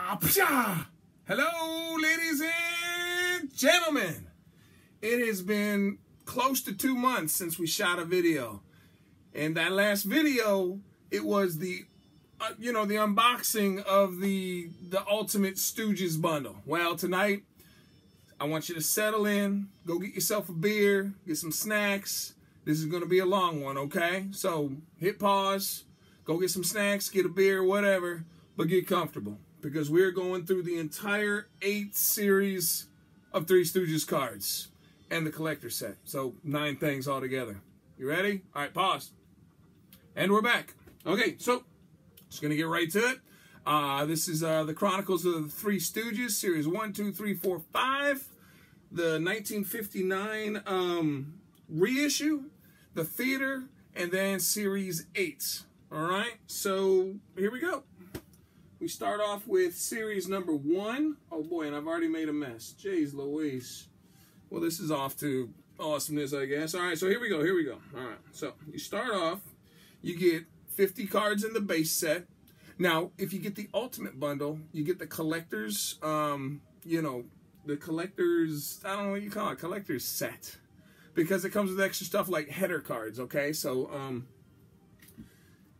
Hello, ladies and gentlemen. It has been close to 2 months since we shot a video. And that last video, it was the the unboxing of the Ultimate Stooges Bundle. Well, tonight, I want you to settle in, go get yourself a beer, get some snacks. This is going to be a long one, okay? So hit pause, go get some snacks, get a beer, whatever, but get comfortable, because we're going through the entire 8 series of Three Stooges cards and the collector set. So 9 things altogether. You ready? All right, pause. And we're back. Okay, so just going to get right to it. This is the Chronicles of the Three Stooges, series 1, 2, 3, 4, 5. The 1959 reissue, the theater, and then series 8. All right, so here we go. We start off with series number 1. Oh boy, and I've already made a mess. Jeez Louise. Well, this is off to awesomeness, I guess. All right, so here we go. All right, so you start off, you get 50 cards in the base set. Now, if you get the Ultimate Bundle, you get the collector's, the collector's, I don't know what you call it, collector's set. Because it comes with extra stuff like header cards, okay? So,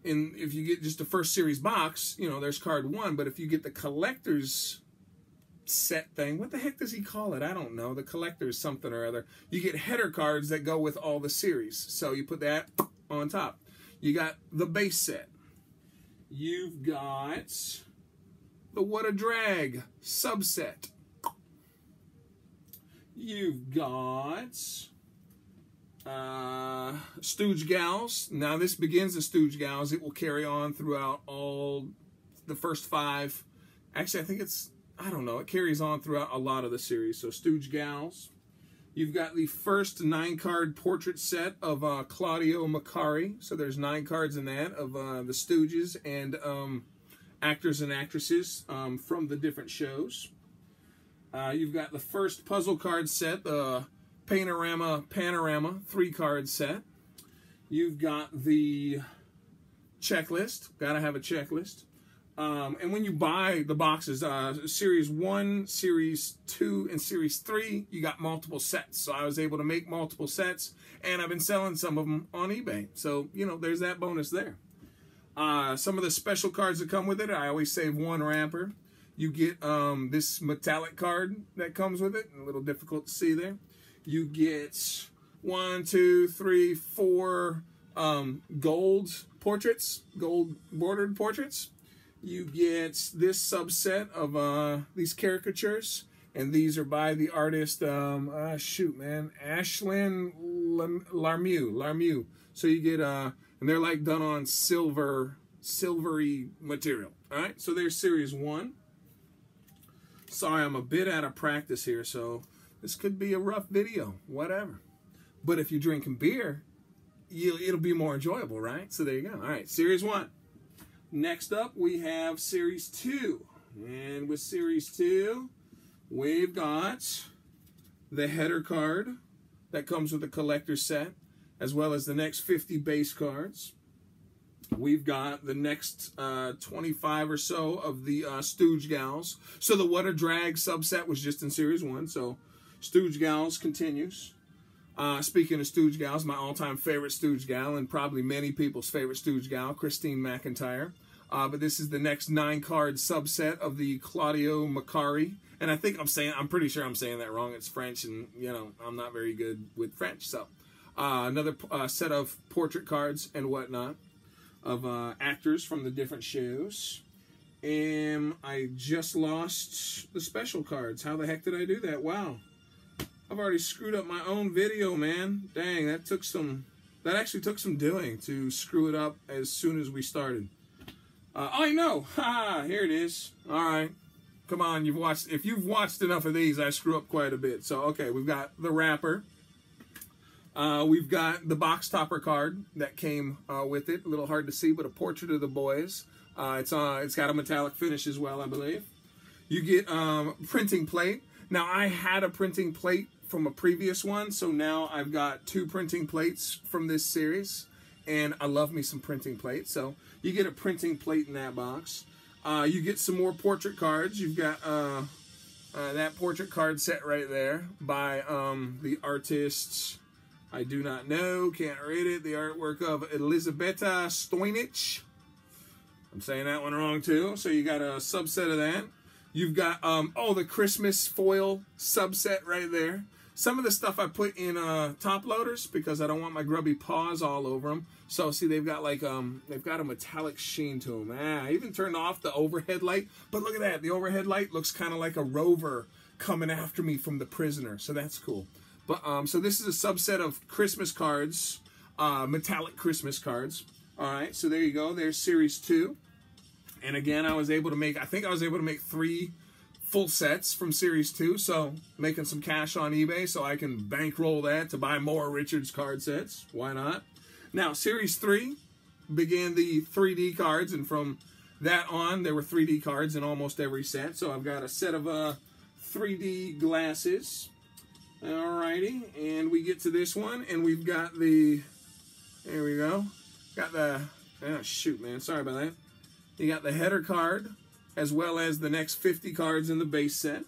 if you get just the first series box, there's card 1. But if you get the collector's set thing, what the heck does he call it? I don't know. The collector's something or other. You get header cards that go with all the series. So you put that on top. You got the base set. You've got the What a Drag subset. You've got Stooge Gals. Now this begins the Stooge Gals. It will carry on throughout all the first 5. Actually, I think I don't know. It carries on throughout a lot of the series. So Stooge Gals. You've got the first 9-card portrait set of Claudio Macari. So there's 9 cards in that of the Stooges and actors and actresses from the different shows. You've got the first puzzle card set, the Panorama 3-card set. You've got the checklist. Gotta have a checklist. And when you buy the boxes, Series 1, Series 2, and Series 3, you got multiple sets. So I was able to make multiple sets, and I've been selling some of them on eBay. So, there's that bonus there. Some of the special cards that come with it, I always save 1 wrapper. You get this metallic card that comes with it, a little difficult to see there. You get 1, 2, 3, 4 gold portraits, gold bordered portraits. You get this subset of these caricatures, and these are by the artist, Ashlyn Larmieux. So you get, and they're like done on silvery material. All right, so there's series 1. Sorry, I'm a bit out of practice here, so this could be a rough video, whatever. But if you're drinking beer, it'll be more enjoyable, right? So there you go. All right, series 1. Next up, we have series 2. And with series 2, we've got the header card that comes with the collector set, as well as the next 50 base cards. We've got the next 25 or so of the Stooge Gals. So the What a Drag subset was just in series 1. So Stooge Gals continues. Speaking of Stooge Gals, my all-time favorite Stooge Gal, and probably many people's favorite Stooge Gal, Christine McIntyre. But this is the next 9-card subset of the Claudio Macari. And I'm pretty sure I'm saying that wrong. It's French, and, I'm not very good with French. So another set of portrait cards and whatnot of actors from the different shows. And I just lost the special cards. How the heck did I do that? Wow. I've already screwed up my own video, man. Dang, that actually took some doing to screw it up as soon as we started. I know. Ha! Here it is. All right. Come on, if you've watched enough of these, I screw up quite a bit. So, okay, we've got the wrapper. We've got the box topper card that came with it. A little hard to see, but a portrait of the boys. It's got a metallic finish as well, I believe. You get printing plate. Now, I had a printing plate from a previous one, so now I've got 2 printing plates from this series, and I love me some printing plates. So you get a printing plate in that box. You get some more portrait cards. You've got that portrait card set right there by the artists. I do not know, can't read it. The artwork of Elizabeta Stojnic. I'm saying that one wrong too. So you got a subset of that. You've got, the Christmas foil subset right there. Some of the stuff I put in top loaders because I don't want my grubby paws all over them. So see, they've got like, they've got a metallic sheen to them. I even turned off the overhead light. But look at that. The overhead light looks kind of like a rover coming after me from The Prisoner. So that's cool. But so this is a subset of Christmas cards, metallic Christmas cards. All right, so there you go. There's Series 2. And again, I think I was able to make 3 full sets from Series 2. So making some cash on eBay so I can bankroll that to buy more Richards card sets. Why not? Now, Series 3 began the 3D cards. And from that on, there were 3D cards in almost every set. So I've got a set of 3D glasses. Alrighty, and we get to this one, and we've got the, there we go, got the, oh shoot man, sorry about that. You got the header card, as well as the next 50 cards in the base set.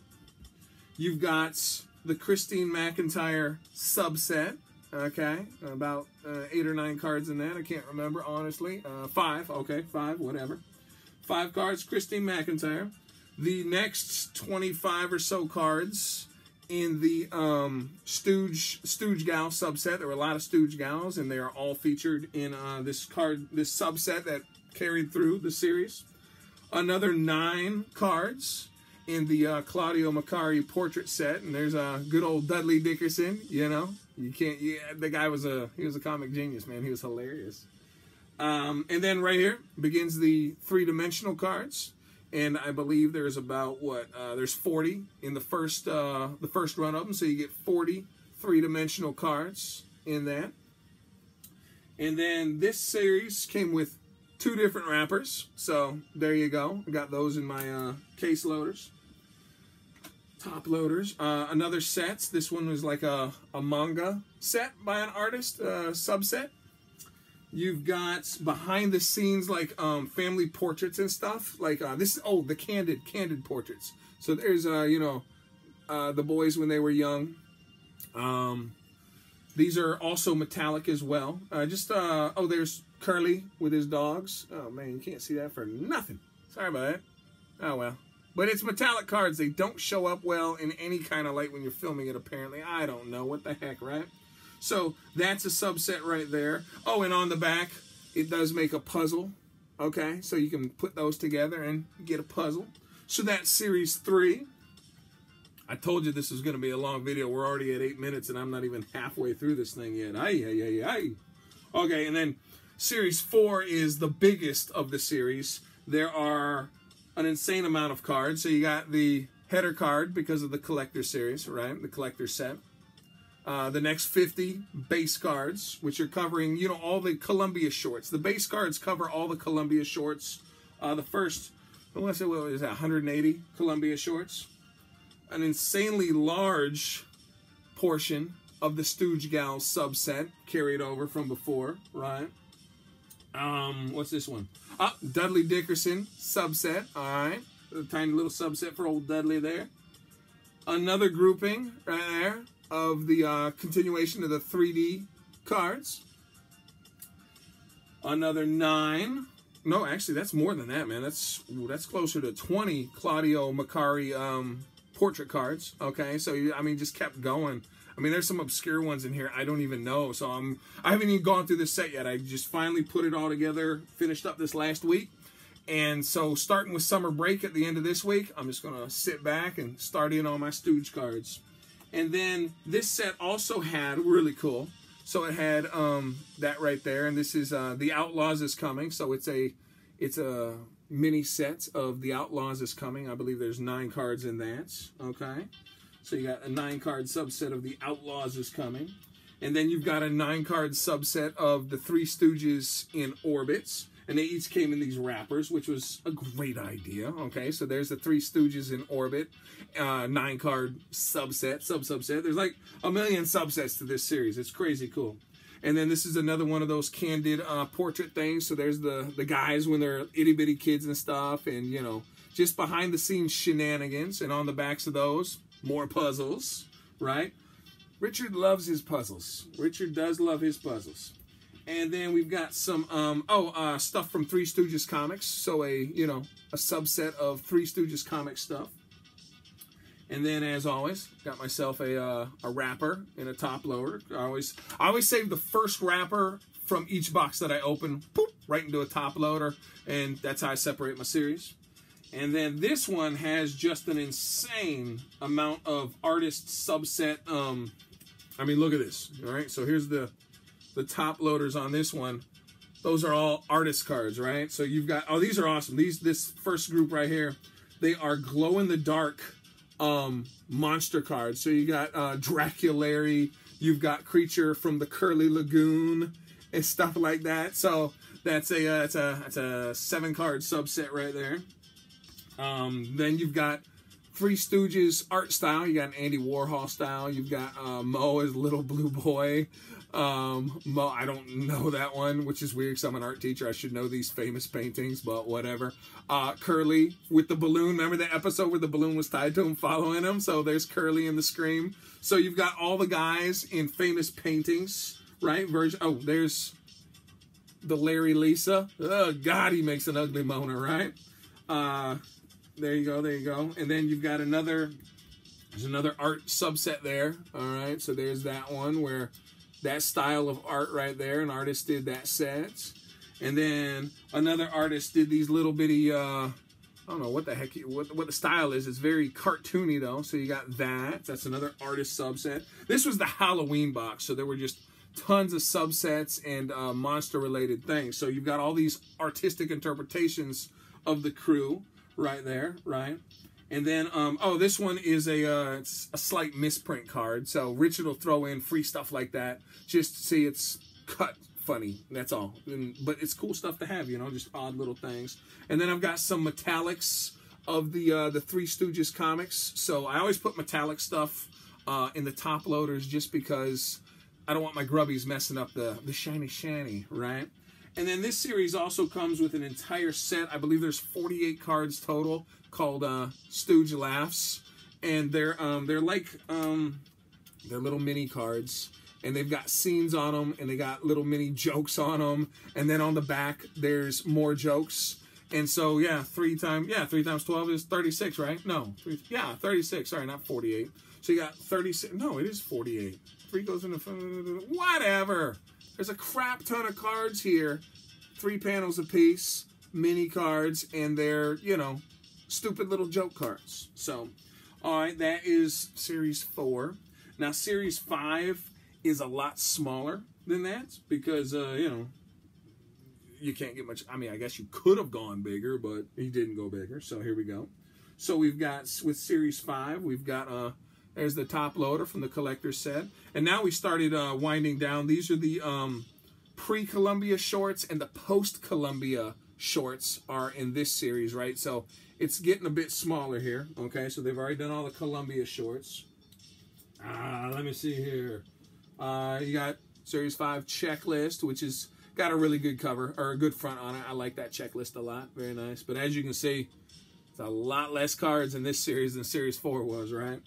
You've got the Christine McIntyre subset, okay, about 8 or 9 cards in that, I can't remember, honestly. 5, okay, 5, whatever. 5 cards, Christine McIntyre. The next 25 or so cards in the Stooge Gal subset. There were a lot of Stooge Gals, and they are all featured in this subset that carried through the series. Another 9 cards in the Claudio Macari portrait set, and there's a good old Dudley Dickerson. You know, you can't. Yeah, the guy was a comic genius, man. He was hilarious. And then right here begins the 3-dimensional cards. And I believe there's about there's 40 in the first run of them, so you get 40 3-dimensional cards in that. And then this series came with 2 different wrappers, so there you go. I got those in my case loaders, top loaders. Another set. This one was like a manga set by an artist, subset. You've got behind the scenes like family portraits and stuff. Like this is the candid portraits. So there's the boys when they were young. These are also metallic as well. There's Curly with his dogs. Oh man, you can't see that for nothing. Sorry about that. Oh well. But it's metallic cards. They don't show up well in any kind of light when you're filming it, apparently. I don't know. What the heck, right? So that's a subset right there. Oh, and on the back, it does make a puzzle. Okay, so you can put those together and get a puzzle. So that's Series 3. I told you this was going to be a long video. We're already at 8 minutes, and I'm not even halfway through this thing yet. Okay, and then Series 4 is the biggest of the series. There are an insane amount of cards. So you got the header card because of the collector series, right? The collector set. The next 50 base cards, which are covering, all the Columbia shorts. The base cards cover all the Columbia shorts. The first, what is that, 180 Columbia shorts. An insanely large portion of the Stooge Gal subset carried over from before, right? What's this one? Dudley Dickerson subset, all right. A tiny little subset for old Dudley there. Another grouping right there of the continuation of the 3D cards. Another 9. No, actually, that's more than that, man. That's closer to 20 Claudio Macari portrait cards. Okay, so just kept going. There's some obscure ones in here I don't even know. So I haven't even gone through this set yet. I just finally put it all together, finished up this last week. And so starting with summer break at the end of this week, I'm just gonna sit back and start in on my Stooge cards. And then this set also had, really cool, so it had that right there, and this is The Outlaws is Coming, so it's a mini set of The Outlaws is Coming. I believe there's 9 cards in that, okay? So you got a 9-card subset of The Outlaws is Coming. And then you've got a 9-card subset of the Three Stooges in Orbits. And they each came in these wrappers, which was a great idea. Okay, so there's the Three Stooges in Orbit, 9-card subset. There's like a million subsets to this series. It's crazy cool. And then this is another one of those candid portrait things. So there's the guys when they're itty bitty kids and stuff, and you know, just behind the scenes shenanigans. And on the backs of those, more puzzles, right? Richard loves his puzzles. Richard does love his puzzles. And then we've got some stuff from Three Stooges comics. So a subset of Three Stooges comic stuff. And then, as always, got myself a wrapper and a top loader. I always save the first wrapper from each box that I open, poop, right into a top loader, and that's how I separate my series. And then this one has just an insane amount of artist subset. I mean, look at this. All right, so here's the top loaders on this one. Those are all artist cards, right? So you've got, oh, these are awesome. This first group right here, they are glow in the dark monster cards. So you got Draculary, you've got Creature from the Curly Lagoon and stuff like that. So that's a 7-card subset right there. Then you've got Three Stooges art style. You got an Andy Warhol style. You've got Mo as Little Blue Boy. Mo, I don't know that one, which is weird because I'm an art teacher. I should know these famous paintings, but whatever. Curly with the balloon. Remember the episode where the balloon was tied to him, following him? So there's Curly in the Scream. So you've got all the guys in famous paintings, right? Oh, there's the Larry Lisa. Oh, God, he makes an ugly moaner, right? There you go, there you go. And then you've got there's another art subset there. All right, so there's that one where that style of art right there, an artist did that set. And then another artist did these little bitty, I don't know what the heck, what the style is. It's very cartoony though. So you got that. That's another artist subset. This was the Halloween box, so there were just tons of subsets and monster related things. So you've got all these artistic interpretations of the crew right there, right? And then, this one is it's a slight misprint card. So Richard will throw in free stuff like that just to see it's cut funny. That's all. But it's cool stuff to have, you know, just odd little things. And then I've got some metallics of the Three Stooges comics. So I always put metallic stuff in the top loaders just because I don't want my grubbies messing up the shiny, right? And then this series also comes with an entire set. I believe there's 48 cards total called Stooge Laughs, and they're like they're little mini cards, and they've got scenes on them, and they got little mini jokes on them, and then on the back there's more jokes. And so yeah, 3 times 12 is 36, right? No, 36. Sorry, not 48. So you got 36. No, it is 48. 3 goes into whatever. There's a crap ton of cards here. 3 panels apiece, mini cards, and they're, you know, stupid little joke cards. So, all right, that is Series 4. Now, Series 5 is a lot smaller than that because, you know, you can't get much. I mean, I guess you could have gone bigger, but he didn't go bigger. So here we go. So we've got, with Series 5, we've got, there's the top loader from the collector's set. And now we started winding down. These are the pre-Columbia shorts, and the post-Columbia shorts are in this series, right? So it's getting a bit smaller here, okay? So they've already done all the Columbia shorts. Let me see here. You got Series 5 checklist, which has got a really good cover, or a good front on it. I like that checklist a lot. Very nice. But as you can see, it's a lot less cards in this series than Series 4 was, right?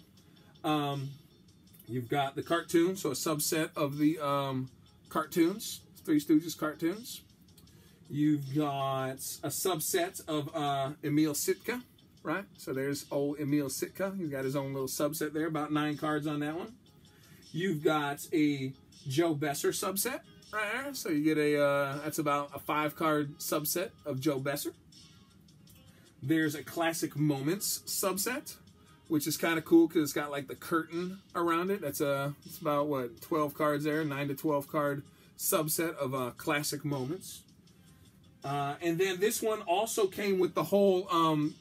You've got the cartoons, so a subset of the cartoons, Three Stooges cartoons. You've got a subset of Emil Sitka, right? So there's old Emil Sitka. He's got his own little subset there, about 9 cards on that one. You've got a Joe Besser subset right there. So you get that's about a 5-card subset of Joe Besser. There's a Classic Moments subset, which is kind of cool because it's got like the curtain around it. It's about, what, 12 cards there, 9 to 12 card subset of Classic Moments. And then this one also came with the whole,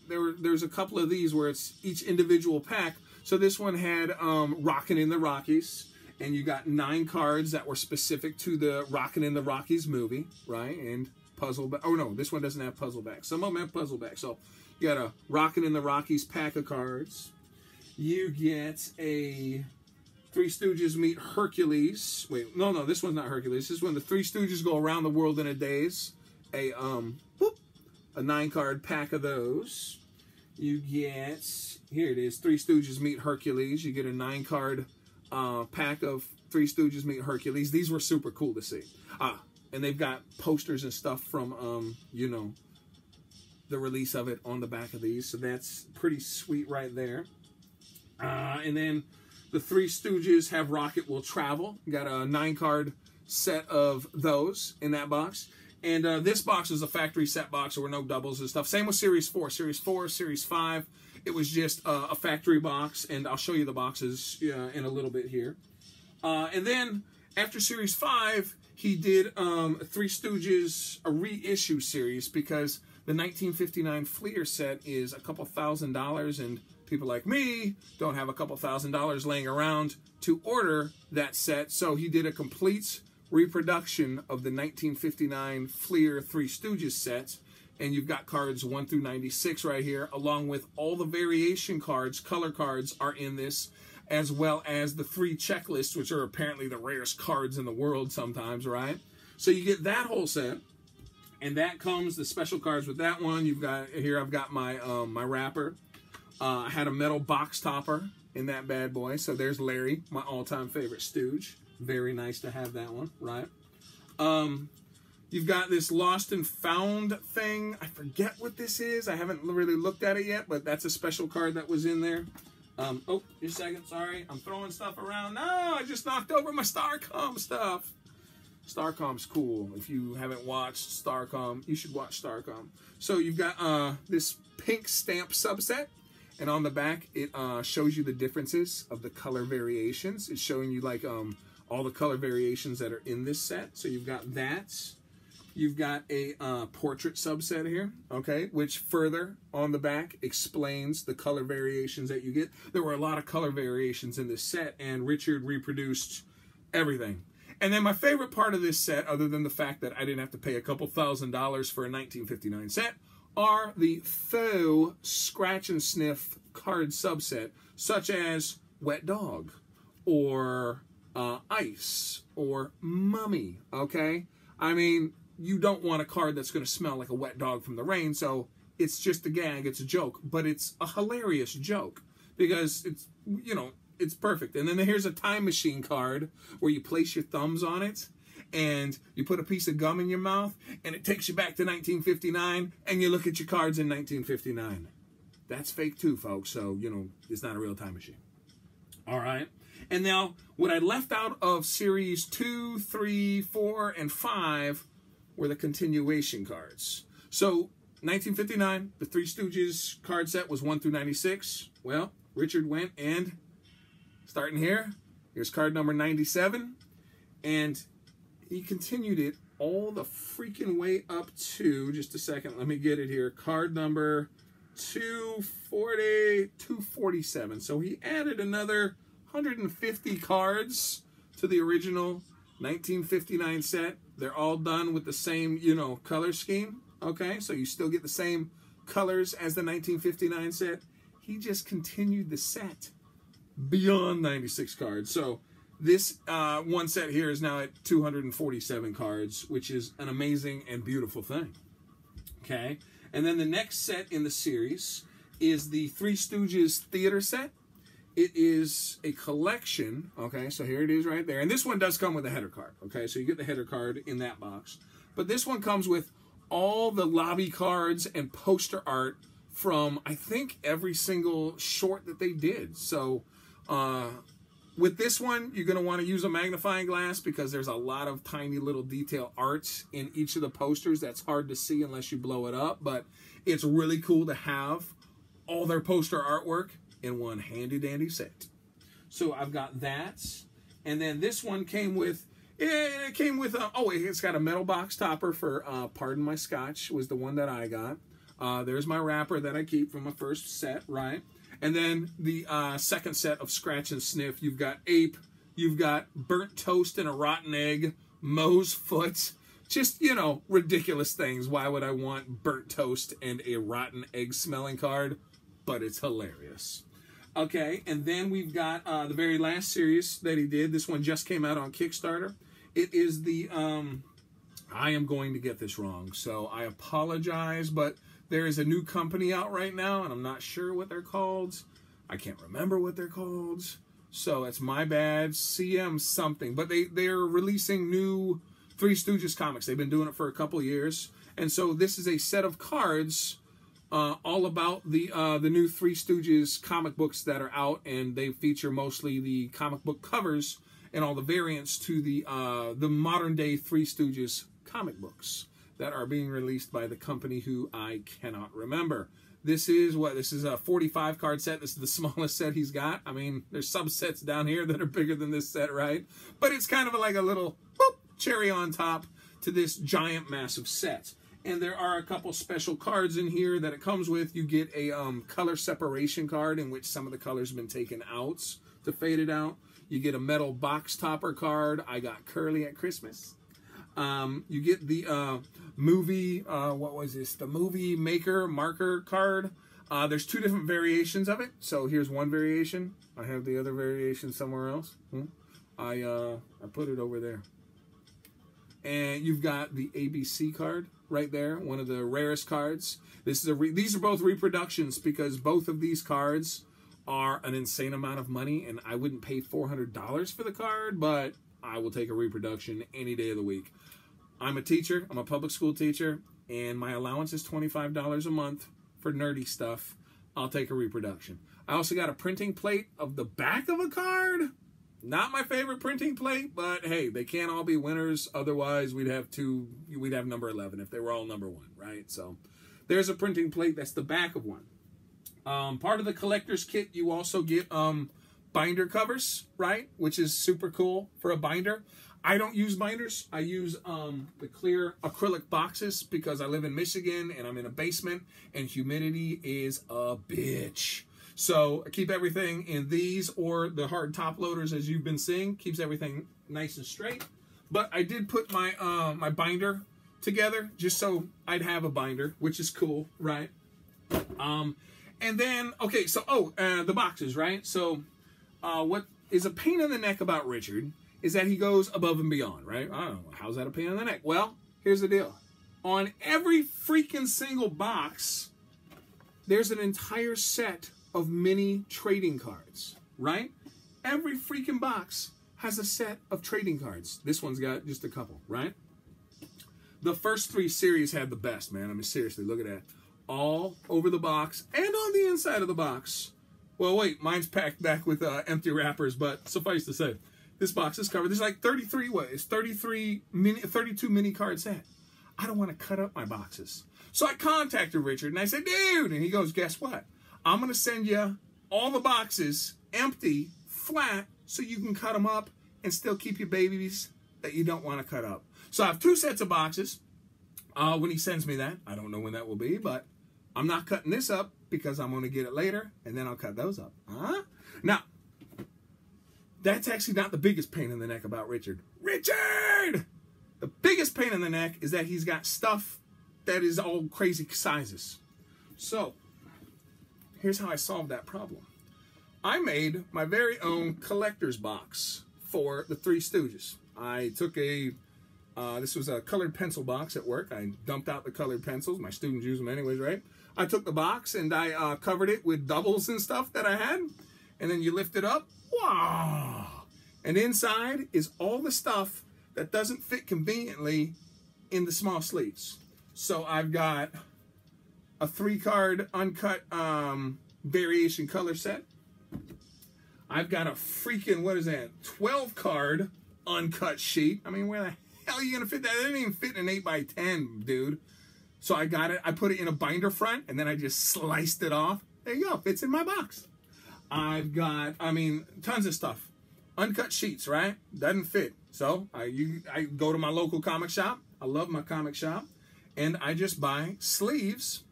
there's a couple of these where it's each individual pack. So this one had Rockin' in the Rockies, and you got 9 cards that were specific to the Rockin' in the Rockies movie, right? And puzzle back. Oh no, this one doesn't have puzzle back. Some of them have puzzle back. So you got a Rockin' in the Rockies pack of cards. You get a Three Stooges meet Hercules. Wait, no, this one's not Hercules. This is when the Three Stooges go around the world in a daze. A 9-card pack of those. You get, here it is, Three Stooges meet Hercules. You get a 9-card pack of Three Stooges meet Hercules. These were super cool to see. And they've got posters and stuff from, you know, the release of it on the back of these. So that's pretty sweet right there. And then the Three Stooges have Rocket Will Travel. You got a 9-card set of those in that box. And this box is a factory set box. There were no doubles and stuff. Same with Series 4. Series 4, Series 5. It was just a factory box. And I'll show you the boxes in a little bit here. And then after Series 5, he did Three Stooges, a reissue series, because the 1959 Fleer set is a couple $1,000, and people like me don't have a couple $1,000 laying around to order that set. So he did a complete reproduction of the 1959 Fleer Three Stooges set, and you've got cards 1 through 96 right here, along with all the variation cards, color cards are in this, as well as the 3 checklists, which are apparently the rarest cards in the world sometimes, right? So you get that whole set, and that comes, the special cards with that one. You've got, here I've got my my wrapper. I had a metal box topper in that bad boy. So there's Larry, my all-time favorite Stooge. Very nice to have that one, right? You've got this Lost and Found thing. I forget what this is. I haven't really looked at it yet, but that's a special card that was in there. Oh, just a second, sorry. I'm throwing stuff around. No, I just knocked over my Starcom stuff. Starcom's cool. If you haven't watched Starcom, you should watch Starcom. So you've got this pink stamp subset, and on the back, it shows you the differences of the color variations. It's showing you like all the color variations that are in this set. So you've got that. You've got a portrait subset here, okay, which further on the back explains the color variations that you get. There were a lot of color variations in this set, and Richard reproduced everything. And then my favorite part of this set, other than the fact that I didn't have to pay a couple $1,000 for a 1959 set, are the faux scratch and sniff card subset, such as Wet Dog, or Ice, or Mummy, okay? I mean, you don't want a card that's going to smell like a wet dog from the rain, so it's just a gag, it's a joke, but it's a hilarious joke, because it's, you know, it's perfect. And then here's a time machine card where you place your thumbs on it and you put a piece of gum in your mouth and it takes you back to 1959 and you look at your cards in 1959. That's fake too, folks. So, you know, it's not a real time machine. All right. And now what I left out of series 2, 3, 4, and 5 were the continuation cards. So 1959, the Three Stooges card set was 1 through 96. Well, Richard went and, starting here, here's card number 97, and he continued it all the freaking way up to, just a second, let me get it here, card number 247. So he added another 150 cards to the original 1959 set. They're all done with the same, you know, color scheme, okay? So you still get the same colors as the 1959 set. He just continued the set beyond 96 cards. So this one set here is now at 247 cards, which is an amazing and beautiful thing. Okay, and then the next set in the series is the Three Stooges Theater set. It is a collection, okay, so here it is right there. And this one does come with a header card, okay, so you get the header card in that box. But this one comes with all the lobby cards and poster art from, I think, every single short that they did. So with this one, you're going to want to use a magnifying glass because there's a lot of tiny little detail art in each of the posters that's hard to see unless you blow it up. But it's really cool to have all their poster artwork in one handy-dandy set. So I've got that. And then this one came with, oh, it's got a metal box topper for Pardon My Scotch was the one that I got. There's my wrapper that I keep from my first set, right? And then the second set of Scratch and Sniff, you've got Ape, you've got Burnt Toast and a Rotten Egg, Moe's Foot, just, you know, ridiculous things. Why would I want Burnt Toast and a Rotten Egg smelling card? But it's hilarious. Okay, and then we've got the very last series that he did. This one just came out on Kickstarter. It is the, I am going to get this wrong, so I apologize, but there is a new company out right now, and I'm not sure what they're called. I can't remember what they're called, so it's my bad. CM something, but they're releasing new Three Stooges comics. They've been doing it for a couple years, and so this is a set of cards all about the new Three Stooges comic books that are out, and they feature mostly the comic book covers and all the variants to the modern day Three Stooges comic books that are being released by the company who I cannot remember. This is what? This is a 45 card set. This is the smallest set he's got. I mean, there's subsets down here that are bigger than this set, right? But it's kind of like a little whoop, cherry on top to this giant, massive set. And there are a couple special cards in here that it comes with. You get a color separation card in which some of the colors have been taken out to fade it out. You get a metal box topper card. I got Curly at Christmas. You get the movie, what was this? The movie maker marker card. There's two different variations of it. So here's one variation. I have the other variation somewhere else. I put it over there. And you've got the ABC card right there, one of the rarest cards. This is these are both reproductions because both of these cards are an insane amount of money, and I wouldn't pay $400 for the card, but I will take a reproduction any day of the week. I'm a teacher. I'm a public school teacher, and my allowance is $25 a month for nerdy stuff. I'll take a reproduction. I also got a printing plate of the back of a card. Not my favorite printing plate, but hey, they can't all be winners. Otherwise, we'd have number 11 if they were all number 1, right? So there's a printing plate. That's the back of one. Part of the collector's kit, you also get binder covers, right? Which is super cool for a binder. I don't use binders. I use the clear acrylic boxes because I live in Michigan and I'm in a basement and humidity is a bitch. So I keep everything in these or the hard top loaders, as you've been seeing. Keeps everything nice and straight. But I did put my my binder together just so I'd have a binder, which is cool, right? And then, okay, so, the boxes, right? So what is a pain in the neck about Richard is that he goes above and beyond, right? I don't know, how's that a pain in the neck? Well, here's the deal. On every freaking single box, there's an entire set of mini trading cards, right? Every freaking box has a set of trading cards. This one's got just a couple, right? The first 3 series had the best, man. I mean, seriously, look at that. All over the box and on the inside of the box. Well, wait, mine's packed back with empty wrappers, but suffice to say, this box is covered. There's like 33 ways, 32 mini card set. I don't want to cut up my boxes. So I contacted Richard and I said, dude, and he goes, guess what? I'm going to send you all the boxes empty, flat, so you can cut them up and still keep your babies that you don't want to cut up. So I have 2 sets of boxes. When he sends me that, I don't know when that will be, but I'm not cutting this up because I'm going to get it later, and then I'll cut those up. Now, that's actually not the biggest pain in the neck about Richard. Richard! The biggest pain in the neck is that he's got stuff that is all crazy sizes. So, here's how I solved that problem. I made my very own collector's box for the Three Stooges. I took this was a colored pencil box at work. I dumped out the colored pencils. My students use them anyways, right? I took the box and I covered it with doubles and stuff that I had. And then you lift it up. Wow! And inside is all the stuff that doesn't fit conveniently in the small sleeves. So I've got a 3-card uncut variation color set. I've got a freaking, 12-card uncut sheet. I mean, where the hell are you going to fit that? It didn't even fit in an 8x10, dude. So I got it. I put it in a binder front, and then I just sliced it off. There you go. Fits in my box. I've got, tons of stuff. Uncut sheets, right? Doesn't fit. So I go to my local comic shop. I love my comic shop. And I just buy sleeves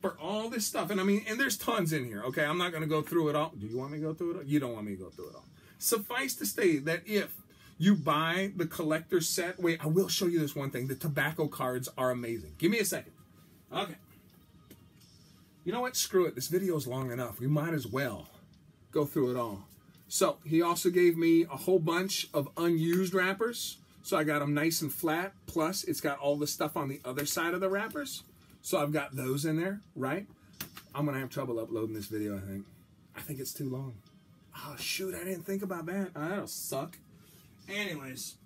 for all this stuff. And and there's tons in here. Okay, I'm not going to go through it all. Do you want me to go through it all? You don't want me to go through it all. Suffice to say that if you buy the collector set, wait, I will show you this one thing. The tobacco cards are amazing. Give me a second. Okay. You know what? Screw it. This video is long enough. We might as well go through it all. So he also gave me a whole bunch of unused wrappers. So I got them nice and flat. Plus, it's got all the stuff on the other side of the wrappers. So I've got those in there, right? I'm going to have trouble uploading this video, I think. I think it's too long. Oh, shoot, I didn't think about that. Oh, that'll suck. Anyways,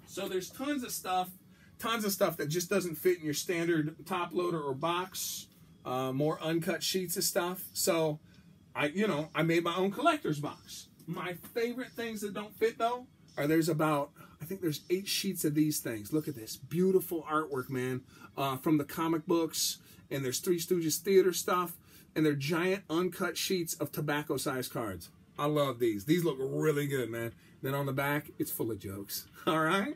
so there's tons of stuff that just doesn't fit in your standard top loader or box. More uncut sheets of stuff. So, I made my own collector's box. My favorite things that don't fit, though, are I think there's 8 sheets of these things. Look at this. Beautiful artwork, man, from the comic books. And there's Three Stooges theater stuff. And they're giant uncut sheets of tobacco-sized cards. I love these. These look really good, man. Then on the back, it's full of jokes. All right?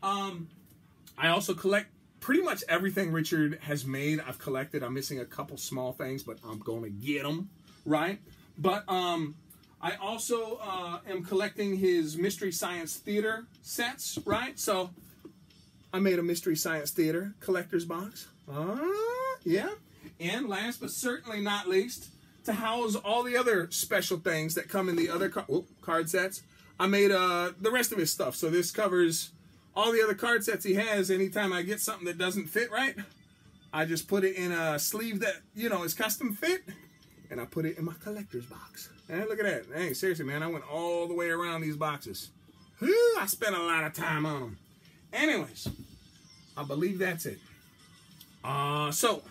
I also collect pretty much everything Richard has made. I've collected. I'm missing a couple small things, but I'm going to get them, right? But I also am collecting his Mystery Science Theater sets, right? So I made a Mystery Science Theater collector's box. Yeah. And last but certainly not least, to house all the other special things that come in the other card sets, I made the rest of his stuff. So this covers all the other card sets he has. Anytime I get something that doesn't fit right, I just put it in a sleeve that, is custom fit, and I put it in my collector's box. And look at that. Hey, seriously, man, I went all the way around these boxes. Whew, I spent a lot of time on them. Anyways, I believe that's it. So,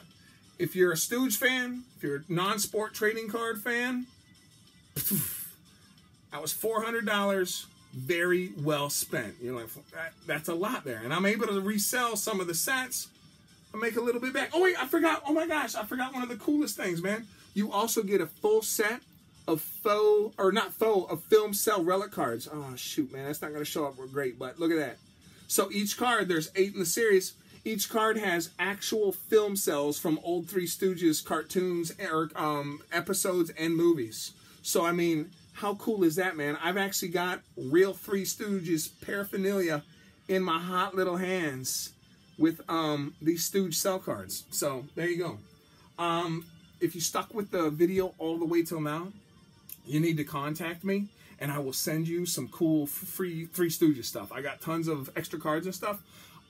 if you're a Stooge fan, if you're a non-sport trading card fan, that was $400 very well spent. That's a lot there. And I'm able to resell some of the sets and make a little bit back. Oh, wait, I forgot. Oh, my gosh. I forgot one of the coolest things, man. You also get a full set of of film cell relic cards. Oh, shoot, man. That's not going to show up great, but look at that. So each card, there's 8 in the series. Each card has actual film cells from old Three Stooges cartoons or episodes and movies. So, I mean, how cool is that, man? I've actually got real Three Stooges paraphernalia in my hot little hands with these Stooge cell cards. So, there you go. If you stuck with the video all the way till now, you need to contact me, and I will send you some cool free Three Stooges stuff. I got tons of extra cards and stuff.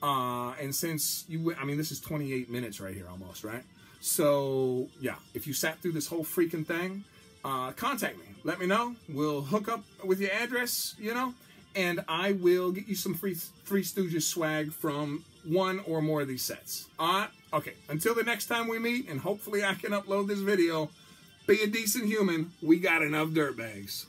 And since this is 28 minutes right here almost, right? So, yeah, if you sat through this whole freaking thing, contact me. Let me know. We'll hook up with your address, and I will get you some free Three Stooges swag from one or more of these sets. Okay, until the next time we meet, and hopefully I can upload this video, be a decent human. We got enough dirtbags.